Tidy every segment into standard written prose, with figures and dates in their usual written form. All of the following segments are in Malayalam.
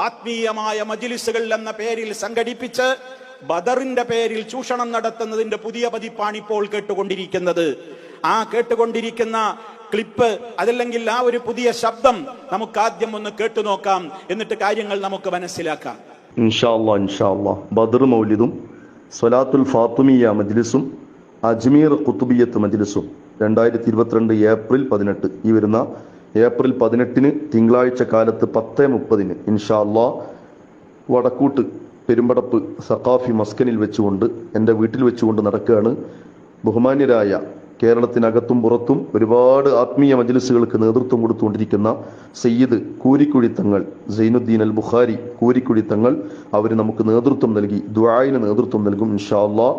ആത്മീയമായ മജ്ലിസുകൾ എന്ന പേരിൽ സംഘടിപ്പിച്ച് ബദറിന്റെ പേരിൽ ചൂഷണം നടത്തുന്നതിന്റെ പുതിയ പതിപ്പാണ് ഇപ്പോൾ കേട്ടുകൊണ്ടിരിക്കുന്നത്. ആ കേട്ടുകൊണ്ടിരിക്കുന്ന ക്ലിപ്പ്, അതല്ലെങ്കിൽ ആ ഒരു പുതിയ ശബ്ദം നമുക്ക് ആദ്യം ഒന്ന് കേട്ടു നോക്കാം. എന്നിട്ട് കാര്യങ്ങൾ നമുക്ക് മനസ്സിലാക്കാം. ഇൻഷാ അല്ലാഹ് ബദർ മൗലിദും സ്വലാത്തുൽ ഫാത്തിമിയ മജ്ലിസും അജ്മീർ ഖുതുബിയ്യത്ത് മജ്ലിസും 2022 ഏപ്രിൽ 18, ഈ വരുന്ന ഏപ്രിൽ 18 തിങ്കളാഴ്ച കാലത്ത് 10:30 ഇൻഷാ അല്ലാഹ് വടക്കൂട്ട് പെരുമ്പടപ്പ് സഖാഫി മസ്കനിൽ വെച്ചുകൊണ്ട്, എൻ്റെ വീട്ടിൽ വെച്ചുകൊണ്ട് നടക്കുകയാണ്. ബഹുമാന്യരായ കേരളത്തിനകത്തും പുറത്തും ഒരുപാട് ആത്മീയ മജ്ലിസുകൾക്ക് നേതൃത്വം കൊടുത്തുകൊണ്ടിരിക്കുന്ന സയ്യിദ് കൂരിക്കുഴി തങ്ങൾ, സൈനുദ്ദീൻ അൽ ബുഖാരി കൂരിക്കുഴി തങ്ങൾ, അവർ നമുക്ക് നേതൃത്വം നൽകി, ദുആഇന് നേതൃത്വം നൽകും ഇൻഷാ അല്ലാഹ്.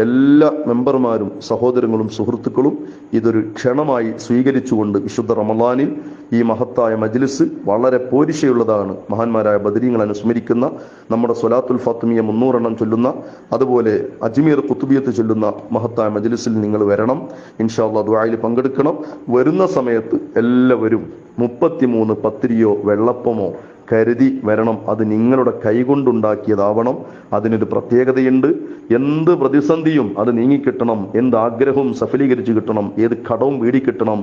എല്ലാ മെമ്പർമാരും സഹോദരങ്ങളും സുഹൃത്തുക്കളും ഇതൊരു ക്ഷണമായി സ്വീകരിച്ചുകൊണ്ട് വിശുദ്ധ റമളാനിൽ ഈ മഹത്തായ മജ്ലിസ് വളരെ പോരിശയുള്ളതാണ്. മഹാന്മാരായ ബദരീങ്ങൾ അനുസ്മരിക്കുന്ന നമ്മുടെ സ്വലാത്തുൽ ഫാത്തിമിയ 300 എണ്ണം ചൊല്ലുന്ന, അതുപോലെ അജ്മീർ ഖുതുബിയ്യത്ത് ചൊല്ലുന്ന മഹത്തായ മജ്ലിസിൽ നിങ്ങൾ വരണം ഇൻഷാ അല്ലാഹ്. ദുആയിൽ പങ്കെടുക്കണം. വരുന്ന സമയത്ത് എല്ലാവരും 33 പത്തിരിയോ വെള്ളപ്പമോ കരുതി വരണം. അത് നിങ്ങളുടെ കൈകൊണ്ടുണ്ടാക്കിയതാവണം. അതിനൊരു പ്രത്യേകതയുണ്ട്. എന്ത് പ്രതിസന്ധിയും അത് നീങ്ങിക്കിട്ടണം, എന്ത് ആഗ്രഹവും സഫലീകരിച്ച് കിട്ടണം, ഏത് കടവും വീടിക്കിട്ടണം,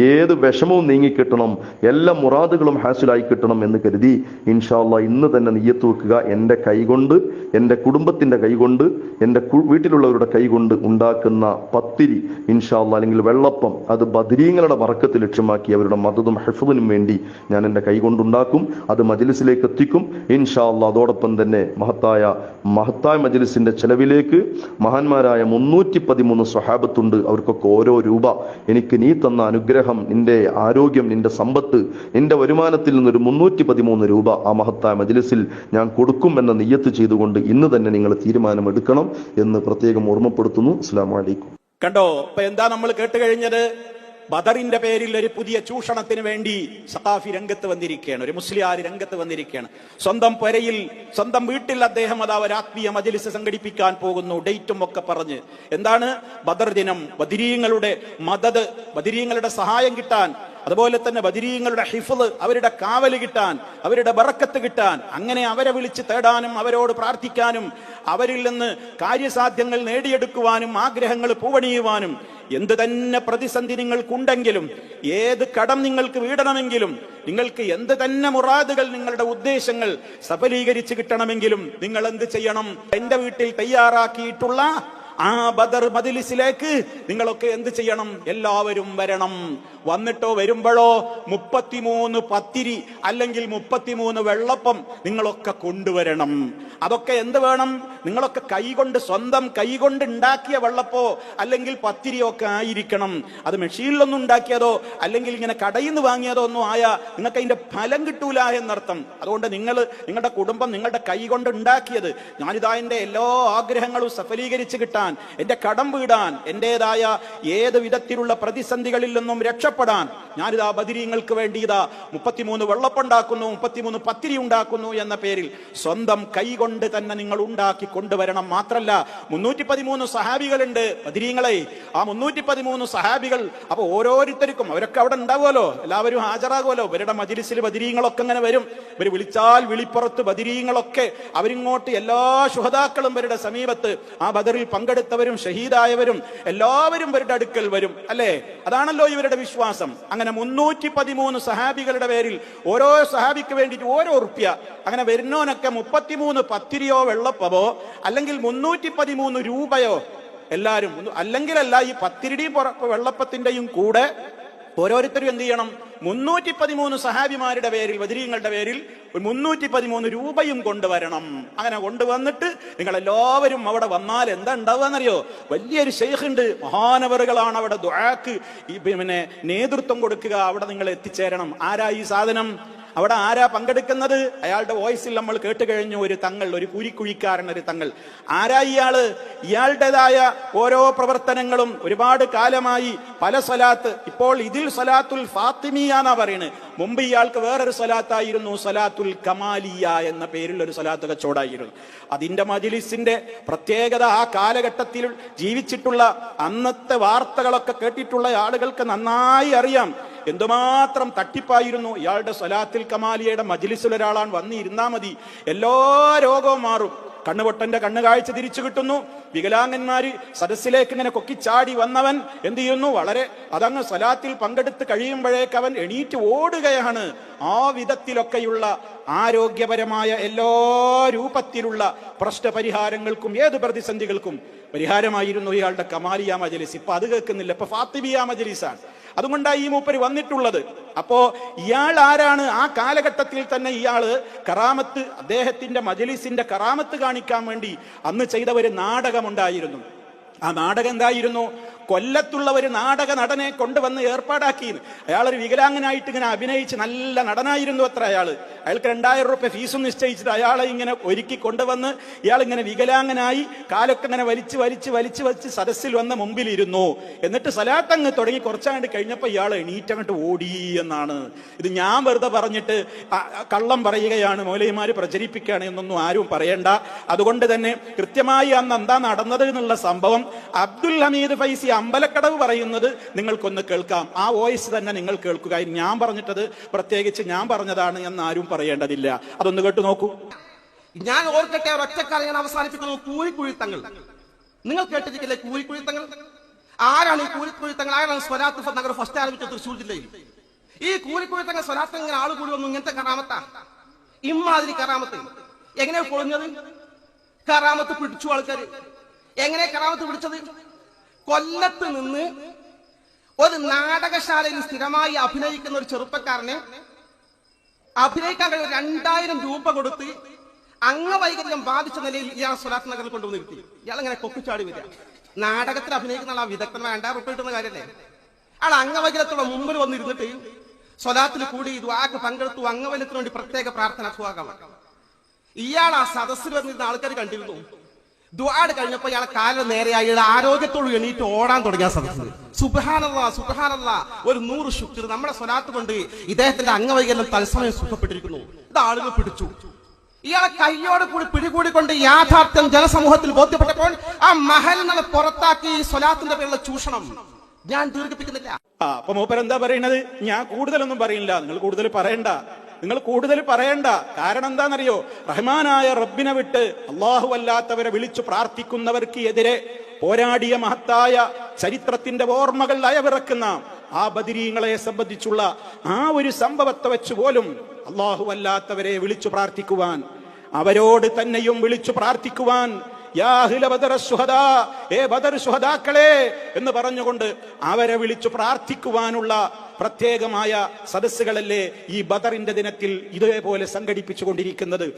ഏത് വിഷമവും നീങ്ങിക്കിട്ടണം, എല്ലാ മുറാദുകളും ഹാസിലായി കിട്ടണം എന്ന് കരുതി ഇൻഷാ അല്ലാഹ് ഇന്ന് തന്നെ നിയ്യത്ത് വെക്കുക. എൻ്റെ കൈകൊണ്ട്, എൻ്റെ കുടുംബത്തിൻ്റെ കൈകൊണ്ട്, എൻ്റെ വീട്ടിലുള്ളവരുടെ കൈകൊണ്ട് ഉണ്ടാക്കുന്ന പത്തിരി ഇൻഷാ അല്ലാഹ്, അല്ലെങ്കിൽ വെള്ളപ്പം, അത് ബദരീങ്ങളുടെ ബറക്കത്ത് ലക്ഷ്യമാക്കി അവരുടെ മദദും ഹിഫ്ദിനും വേണ്ടി ഞാൻ എൻ്റെ കൈകൊണ്ടുണ്ടാക്കും. അത് മജ്ലിസിലേക്ക് എത്തിക്കും ഇൻഷാ അല്ലാഹ്. അതോടൊപ്പം തന്നെ മഹത്തായ മജ്ലിസിന്റെ ചെലവിലേക്ക് മഹാന്മാരായ 313 സ്വഹാബത്തുണ്ട്. അവർക്കൊക്കെ ഓരോ രൂപ, എനിക്ക് നീ തന്ന അനുഗ്രഹം, നിന്റെ ആരോഗ്യം, നിന്റെ സമ്പത്ത്, നിന്റെ വരുമാനത്തിൽ നിന്നൊരു 313 രൂപ ആ മഹത്തായ മജ്ലിസിൽ ഞാൻ കൊടുക്കും എന്ന നിയ്യത്ത് ചെയ്തുകൊണ്ട് ഇന്ന് തന്നെ നിങ്ങൾ തീരുമാനമെടുക്കണം എന്ന് പ്രത്യേകം ഓർമ്മപ്പെടുത്തുന്നു. അസ്സലാമു അലൈക്കും. കണ്ടോ, ഇപ്പൊ എന്താ നമ്മൾ കേട്ട് കഴിഞ്ഞത്? ബദറിന്റെ പേരിൽ ഒരു പുതിയ ചൂഷണത്തിന് വേണ്ടി സഖാഫി രംഗത്ത് വന്നിരിക്കുകയാണ്, ഒരു മുസ്ലിയാർ രംഗത്ത് വന്നിരിക്കുകയാണ്. സ്വന്തം പുരയിൽ, സ്വന്തം വീട്ടിൽ അദ്ദേഹം അതാ ഒരു ആത്മീയ മജ്ലിസ് സംഘടിപ്പിക്കാൻ പോകുന്നു, ഡേറ്റും ഒക്കെ പറഞ്ഞ്. എന്താണ് ബദർ ദിനം? ബദരീങ്ങളുടെ മദദ്, ബദരീങ്ങളുടെ സഹായം കിട്ടാൻ, അതുപോലെ തന്നെ ബദരീങ്ങളുടെ ഹിഫ്ള്, അവരുടെ കാവല് കിട്ടാൻ, അവരുടെ ബറക്കത്ത് കിട്ടാൻ, അങ്ങനെ അവരെ വിളിച്ച് തേടാനും അവരോട് പ്രാർത്ഥിക്കാനും അവരിൽ നിന്ന് കാര്യസാധ്യങ്ങൾ നേടിയെടുക്കുവാനും ആഗ്രഹങ്ങൾ പൂവണിയുവാനും എന്ത് തന്നെ പ്രതിസന്ധി നിങ്ങൾക്കുണ്ടെങ്കിലും, ഏത് കടം നിങ്ങൾക്ക് വീടണമെങ്കിലും, നിങ്ങൾക്ക് എന്ത് തന്നെ മുറാദുകൾ, നിങ്ങളുടെ ഉദ്ദേശങ്ങൾ സഫലീകരിച്ച് കിട്ടണമെങ്കിലും നിങ്ങൾ എന്ത് ചെയ്യണം? എന്റെ വീട്ടിൽ തയ്യാറാക്കിയിട്ടുള്ള ആ ബദർ മജ്ലിസിലേക്ക് നിങ്ങളൊക്കെ എന്ത് ചെയ്യണം? എല്ലാവരും വരണം. വന്നിട്ടോ വരുമ്പോഴോ 33 പത്തിരി അല്ലെങ്കിൽ 33 വെള്ളപ്പം നിങ്ങളൊക്കെ കൊണ്ടുവരണം. അതൊക്കെ എന്ത് വേണം? നിങ്ങളൊക്കെ കൈകൊണ്ട്, സ്വന്തം കൈകൊണ്ട് ഉണ്ടാക്കിയ വെള്ളപ്പോ അല്ലെങ്കിൽ പത്തിരിയോ ഒക്കെ ആയിരിക്കണം. അത് മെഷീനിലൊന്നും ഉണ്ടാക്കിയതോ അല്ലെങ്കിൽ ഇങ്ങനെ കടയിൽ നിന്ന് വാങ്ങിയതോ ഒന്നും ആയാ നിങ്ങൾക്ക് അതിന്റെ ഫലം കിട്ടൂല എന്നർത്ഥം. അതുകൊണ്ട് നിങ്ങളുടെ കുടുംബം നിങ്ങളുടെ കൈ കൊണ്ട് ഉണ്ടാക്കിയത്, ഞാനിതാ എന്റെ എല്ലാ ആഗ്രഹങ്ങളും സഫലീകരിച്ച് കിട്ടാൻ, എന്റെ കടം വീടാൻ, എന്റേതായ ഏത് വിധത്തിലുള്ള പ്രതിസന്ധികളിൽ നിന്നും രക്ഷപ്പെടാൻ ഞാനിതാ ബദരീങ്ങൾക്ക് വേണ്ടി ഇതാ 33 വെള്ളപ്പുണ്ടാക്കുന്നു, 33 പത്തിരി ഉണ്ടാക്കുന്നു എന്ന പേരിൽ സ്വന്തം കൈ കൊണ്ട് തന്നെ നിങ്ങൾ ഉണ്ടാക്കി കൊണ്ടുവരണം. മാത്രല്ല 313 സഹാബികളുണ്ട് ബദരീങ്ങളെ. ആ 313 സഹാബികൾ, അപ്പൊ ഓരോരുത്തർക്കും, അവരൊക്കെ അവിടെ ഉണ്ടാവുമല്ലോ, എല്ലാവരും ഹാജരാകുമല്ലോ. ഇവരുടെ മജ്ലിസിൽ ബദരീങ്ങളൊക്കെ അങ്ങനെ വരും. ഇവർ വിളിച്ചാൽ വിളിപ്പുറത്ത് ബദരീങ്ങളൊക്കെ അവരിങ്ങോട്ട്, എല്ലാ ശുഹദാക്കളും ഇവരുടെ സമീപത്ത്, ആ ബദറിൽ പങ്കെടുത്തവരും ഷഹീദായവരും എല്ലാവരും ഇവരുടെ അടുക്കൽ വരും. അല്ലേ? അതാണല്ലോ ഇവരുടെ വിശ്വാസം. അങ്ങനെ 313 സഹാബികളുടെ പേരിൽ ഓരോ സഹാബിക്ക് വേണ്ടിയിട്ട് ഓരോ ഉറുപ്യ, അങ്ങനെ വരുന്നോനൊക്കെ 33 പത്തിരിയോ വെള്ളപ്പമോ അല്ലെങ്കിൽ 313 രൂപയോ എല്ലാവരും, അല്ലെങ്കിലല്ല ഈ പത്തിരിയുടെയും വെള്ളപ്പത്തിന്റെയും കൂടെ ഓരോരുത്തരും എന്ത് ചെയ്യണം? 313 സഹാബിമാരുടെ പേരിൽ, ബദരീങ്ങളുടെ പേരിൽ 313 രൂപയും കൊണ്ടുവരണം. അങ്ങനെ കൊണ്ടുവന്നിട്ട് നിങ്ങൾ എല്ലാവരും അവിടെ വന്നാൽ എന്താ ഉണ്ടാവുകയെന്നറിയോ? വലിയൊരു ശൈഖ് ഉണ്ട്, മഹാനവറുകളാണ് അവിടെ ദുആക്ക് നേതൃത്വം കൊടുക്കുക. അവിടെ നിങ്ങൾ എത്തിച്ചേരണം. ആരാ ഈ സാധനം? അവിടെ ആരാ പങ്കെടുക്കുന്നത്? അയാളുടെ വോയിസിൽ നമ്മൾ കേട്ട് കഴിഞ്ഞു. ഒരു തങ്ങൾ, ഒരു കൂരിക്കുഴിക്കാരൻ, ഒരു തങ്ങൾ. ആരാ ഇയാള്? ഇയാളുടേതായ ഓരോ പ്രവർത്തനങ്ങളും ഒരുപാട് കാലമായി പല സ്വലാത്ത്, ഇപ്പോൾ ഇതിൽ സ്വലാത്തുൽ ഫാത്തിമിയാന്നാ പറയുന്നത്. മുമ്പ് ഇയാൾക്ക് വേറൊരു സ്വലാത്തായിരുന്നു, സ്വലാത്തുൽ കമാലിയ എന്ന പേരിൽ ഒരു സ്വലാത്ത് കച്ചവടമായിരുന്നു. അതിന്റെ മജ്ലിസിന്റെ പ്രത്യേകത ആ കാലഘട്ടത്തിൽ ജീവിച്ചിട്ടുള്ള അന്നത്തെ വാർത്തകളൊക്കെ കേട്ടിട്ടുള്ള ആളുകൾക്ക് നന്നായി അറിയാം. എന്തുമാത്രം തട്ടിപ്പായിരുന്നു. ഇയാളുടെ സ്വലാത്തിൽ കമാലിയയുടെ മജ്ലിസിൽ ഒരാളാണ് വന്നിരുന്നാ മതി, എല്ലാ രോഗവും മാറും. കണ്ണുപൊട്ടന്റെ കണ്ണ് കാഴ്ച തിരിച്ചു കിട്ടുന്നു. വികലാംഗന്മാര് സദസ്സിലേക്ക് ഇങ്ങനെ കൊക്കിച്ചാടി വന്നവൻ എന്ത് ചെയ്യുന്നു, വളരെ അതങ്ങ് സ്വലാത്തിൽ പങ്കെടുത്ത് കഴിയുമ്പോഴേക്ക് അവൻ എണീറ്റ് ഓടുകയാണ്. ആ വിധത്തിലൊക്കെയുള്ള ആരോഗ്യപരമായ എല്ലാ രൂപത്തിലുള്ള പ്രശ്നപരിഹാരങ്ങൾക്കും ഏത് പ്രതിസന്ധികൾക്കും പരിഹാരമായിരുന്നു ഇയാളുടെ കമാലിയ മജ്ലിസ്. ഇപ്പൊ അത് കേൾക്കുന്നില്ല, ഇപ്പൊ ഫാത്തിമിയ മജ്ലിസാണ്. അതുകൊണ്ടാണ് ഈ മൂപ്പര് വന്നിട്ടുള്ളത്. അപ്പോ ഇയാൾ ആരാണ്? ആ കാലഘട്ടത്തിൽ തന്നെ ഇയാള് കറാമത്ത്, അദ്ദേഹത്തിന്റെ മജ്ലിസിന്റെ കറാമത്ത് കാണിക്കാൻ വേണ്ടി അന്ന് ചെയ്ത ഒരു നാടകമുണ്ടായിരുന്നു. ആ നാടകം എന്തായിരുന്നു? കൊല്ലത്തുള്ള ഒരു നാടക നടനെ കൊണ്ടുവന്ന് ഏർപ്പാടാക്കി. അയാളൊരു വികലാംഗനായിട്ട് ഇങ്ങനെ അഭിനയിച്ച് നല്ല നടനായിരുന്നു അത്ര. അയാൾക്ക് 2000 രൂപ ഫീസും നിശ്ചയിച്ചിട്ട് അയാളെ ഇങ്ങനെ ഒരുക്കി കൊണ്ടുവന്ന് ഇയാൾ ഇങ്ങനെ വികലാംഗനായി കാലൊക്കെ ഇങ്ങനെ വലിച്ച് വലിച്ച് വലിച്ച് വലിച്ച് സദസ്സിൽ വന്ന് മുമ്പിലിരുന്നു. എന്നിട്ട് സലാത്തങ്ങ് തുടങ്ങി കുറച്ചാണ്ട് കഴിഞ്ഞപ്പോൾ ഇയാൾ എണീറ്റങ്ങോട്ട് ഓടി എന്നാണ്. ഇത് ഞാൻ വെറുതെ പറഞ്ഞിട്ട് കള്ളം പറയുകയാണ്, മൗലവിമാര് പ്രചരിപ്പിക്കുകയാണ് എന്നൊന്നും ആരും പറയണ്ട. അതുകൊണ്ട് തന്നെ കൃത്യമായി അന്ന് എന്താ നടന്നത് എന്നുള്ള സംഭവം അബ്ദുൽ ഹമീദ് ഫൈസി അമ്പലക്കടവ് പറയുന്നത് നിങ്ങൾക്കൊന്ന് കേൾക്കാം. ആ വോയിസ് തന്നെ നിങ്ങൾ കേൾക്കുക. ഞാൻ പറഞ്ഞിട്ടത് പ്രത്യേകിച്ച് ഞാൻ പറഞ്ഞതാണ് എന്നാരും പറയേണ്ടതില്ല. അതൊന്ന് കേട്ടു നോക്കൂ. ഞാൻ ഓർക്കട്ടെ, ഒറ്റക്കാലം ഞാൻ അവസാനിപ്പിക്കുന്നു. കൂലിക്കുഴിത്തങ്ങൾ നിങ്ങൾ കേട്ടിരിക്കില്ലേ? കൂലിക്കുഴിത്തങ്ങൾ ആരാണ്? ഈ കൂലിക്കുഴിത്തങ്ങൾ ആരാണ്? സ്വലാത്ത് നഗർ ഫസ്റ്റ് ആരംഭിച്ച തൃശ്ശൂർ ജില്ലയിൽ ഈ കൂലിക്കുഴിത്തങ്ങൾ സ്വലാത്ത് ഇങ്ങനെ ആള് കൂടി വന്നു. ഇങ്ങനത്തെ കറാമത്താ, ഇമ്മാതിരി കറാമത്ത്. എങ്ങനെയാ പൊളിഞ്ഞത്? കറാമത്ത് പിടിച്ചു ആൾക്കാര്. എങ്ങനെ കറാമത്ത് പിടിച്ചത്? കൊല്ലത്ത് നിന്ന് ഒരു നാടകശാലയിൽ സ്ഥിരമായി അഭിനയിക്കുന്ന ഒരു ചെറുപ്പക്കാരനെ അഭിനയിക്കാൻ കഴിയും 2000 രൂപ കൊടുത്ത് അംഗവൈകല്യം ബാധിച്ച നിലയിൽ ഇയാൾ സ്വലാത്ത് നഗറിൽ കൊണ്ടുവന്ന് നിർത്തി. ഇയാൾ ഇങ്ങനെ കൊക്കിച്ചാടി വരിക. നാടകത്തിൽ അഭിനയിക്കുന്ന ആ വിദഗ്ധന്മാർ 2000 രൂപ കിട്ടുന്ന കാര്യമല്ലേ? ആൾ അംഗവൈകല്യത്തോടെ മുമ്പിൽ വന്നിരുന്നിട്ട് സ്വലാത്തിൽ കൂടി ദുആക്ക് പങ്കെടുത്തു. അംഗവൈകല്യത്തിന് വേണ്ടി പ്രത്യേക പ്രാർത്ഥന സുഖാകാം. ഇയാൾ ആ സദസ്സിൽ വന്നിരുന്ന ആൾക്കാർ കണ്ടിരുന്നു. ദുആട് കഴിഞ്ഞപ്പോ ഇയാളെ കാലിന് നേരെയായി ആരോഗ്യത്തോട് എണീറ്റ് ഓടാൻ തുടങ്ങിയ സദസ്സിൽ സുബ്ഹാനല്ലാഹ് സുബ്ഹാനല്ലാഹ്, ഒരു 100 ശുക്ർ. നമ്മുടെ സ്വലാത്ത് കൊണ്ട് ഇദ്ദേഹത്തിന്റെ അംഗവൈകല്യം തത്സമയം സുഖപ്പെട്ടിരിക്കുന്നു. ഇത് ആളുകൾ പിടിച്ചു. ഇയാളെ കയ്യോട് കൂടി പിടികൂടിക്കൊണ്ട് യാഥാർത്ഥ്യം ജനസമൂഹത്തിൽ ബോധ്യപ്പെട്ടപ്പോൾ ആ മഹലിൽ നിന്ന് പുറത്താക്കി. ഈ സ്വലാത്തിന്റെ പേരുള്ള ചൂഷണം ഞാൻ ദീർഘിപ്പിക്കുന്നില്ല. അപ്പൊ മൂപ്പർ എന്താ പറയുന്നത്? ഞാൻ കൂടുതലൊന്നും പറയില്ല, നിങ്ങൾ കൂടുതൽ പറയണ്ട. കാരണം എന്താണെന്നറിയോ? റഹ്മാനായ റബ്ബിനെ വിട്ട് അള്ളാഹു അല്ലാത്തവരെ വിളിച്ചു പ്രാർത്ഥിക്കുന്നവർക്ക് എതിരെ പോരാടിയ മഹത്തായ ചരിത്രത്തിന്റെ ഓർമ്മകൾ അയവിറക്കുന്ന ആ ബദരീങ്ങളെ സംബന്ധിച്ചുള്ള ആ ഒരു സംഭവത്തെ വെച്ച് പോലും അള്ളാഹു അല്ലാത്തവരെ വിളിച്ചു പ്രാർത്ഥിക്കുവാൻ, അവരോട് തന്നെയും വിളിച്ചു പ്രാർത്ഥിക്കുവാൻ, യാ അഹ്ല ബദർ ശുഹദാ, ഏ ബദർ ശുഹദാക്കളെ എന്ന് പറഞ്ഞുകൊണ്ട് അവരെ വിളിച്ചു പ്രാർത്ഥിക്കുവാനുള്ള പ്രത്യേകമായ സദസ്സുകളല്ലേ ഈ ബദറിന്റെ ദിനത്തിൽ ഇതേപോലെ സംഘടിപ്പിച്ചുകൊണ്ടിരിക്കുന്നത്.